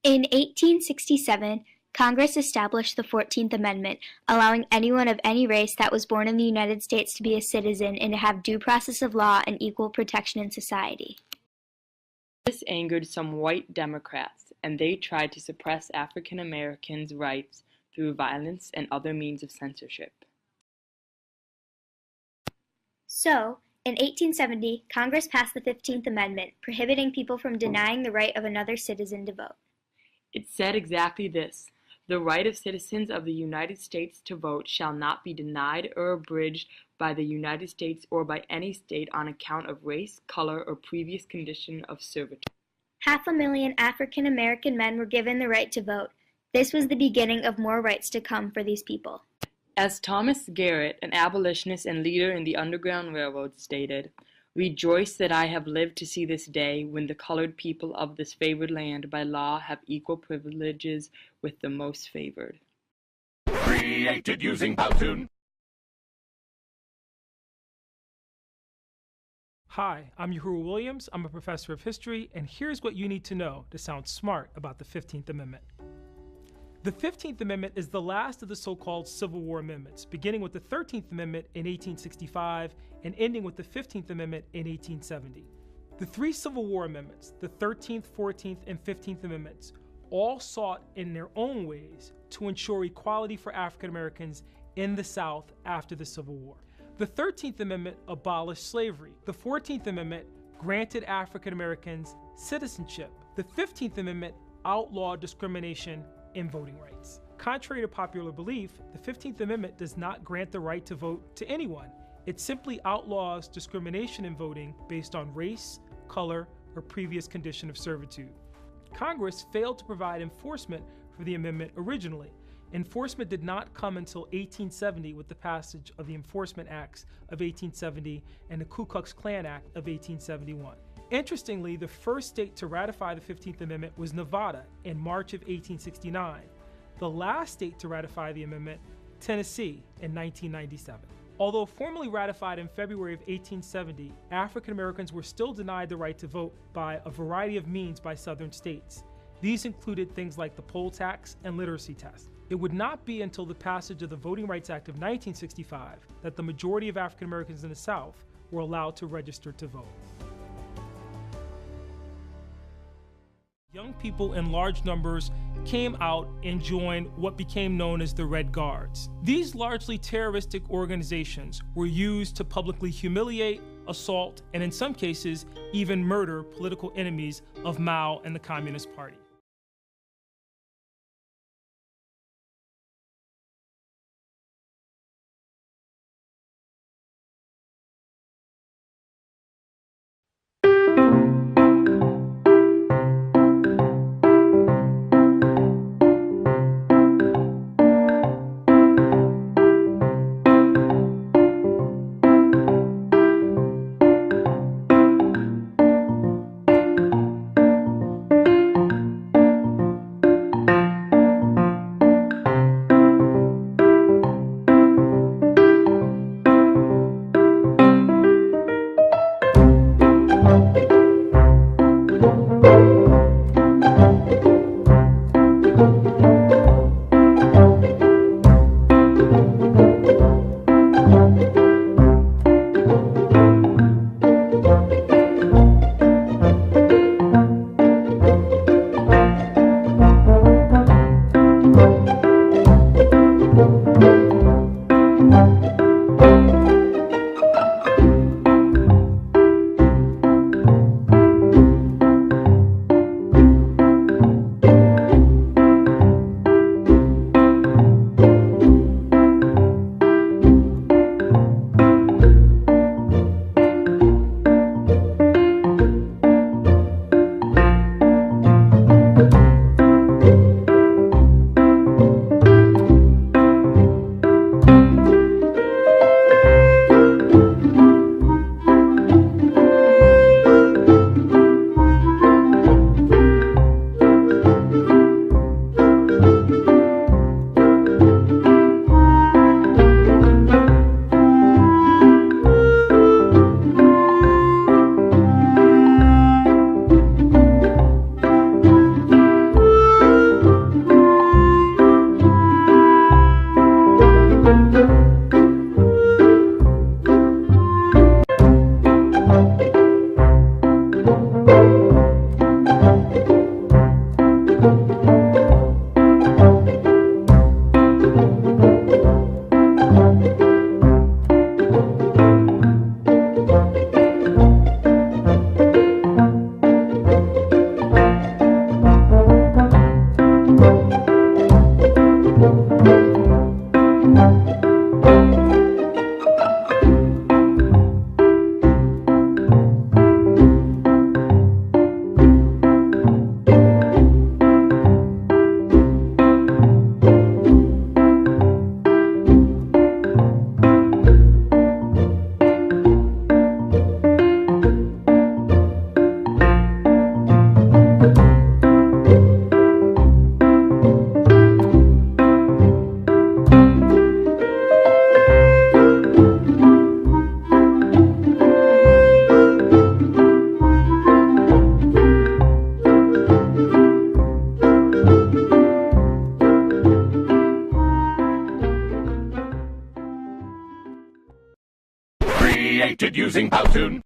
In 1867, Congress established the 14th Amendment, allowing anyone of any race that was born in the United States to be a citizen and to have due process of law and equal protection in society. This angered some white Democrats, and they tried to suppress African Americans' rights through violence and other means of censorship. So, in 1870, Congress passed the 15th Amendment, prohibiting people from denying the right of another citizen to vote. It said exactly this: the right of citizens of the United States to vote shall not be denied or abridged by the United States or by any state on account of race, color, or previous condition of servitude. 500,000 African American men were given the right to vote. This was the beginning of more rights to come for these people. As Thomas Garrett, an abolitionist and leader in the Underground Railroad, stated, "Rejoice that I have lived to see this day when the colored people of this favored land by law have equal privileges with the most favored." Created using Powtoon. Hi, I'm Uhuru Williams. I'm a professor of history, and here's what you need to know to sound smart about the 15th Amendment. The 15th Amendment is the last of the so-called Civil War amendments, beginning with the 13th Amendment in 1865 and ending with the 15th Amendment in 1870. The three Civil War amendments, the 13th, 14th, and 15th Amendments, all sought in their own ways to ensure equality for African Americans in the South after the Civil War. The 13th Amendment abolished slavery. The 14th Amendment granted African Americans citizenship. The 15th Amendment outlawed discrimination in voting rights. Contrary to popular belief, the 15th Amendment does not grant the right to vote to anyone. It simply outlaws discrimination in voting based on race, color, or previous condition of servitude. Congress failed to provide enforcement for the amendment originally. Enforcement did not come until 1870 with the passage of the Enforcement Acts of 1870 and the Ku Klux Klan Act of 1871. Interestingly, the first state to ratify the 15th Amendment was Nevada in March of 1869. The last state to ratify the amendment, Tennessee, in 1997. Although formally ratified in February of 1870, African Americans were still denied the right to vote by a variety of means by southern states. These included things like the poll tax and literacy test. It would not be until the passage of the Voting Rights Act of 1965 that the majority of African Americans in the South were allowed to register to vote. Young people in large numbers came out and joined what became known as the Red Guards. These largely terroristic organizations were used to publicly humiliate, assault, and in some cases, even murder political enemies of Mao and the Communist Party. Created using Powtoon.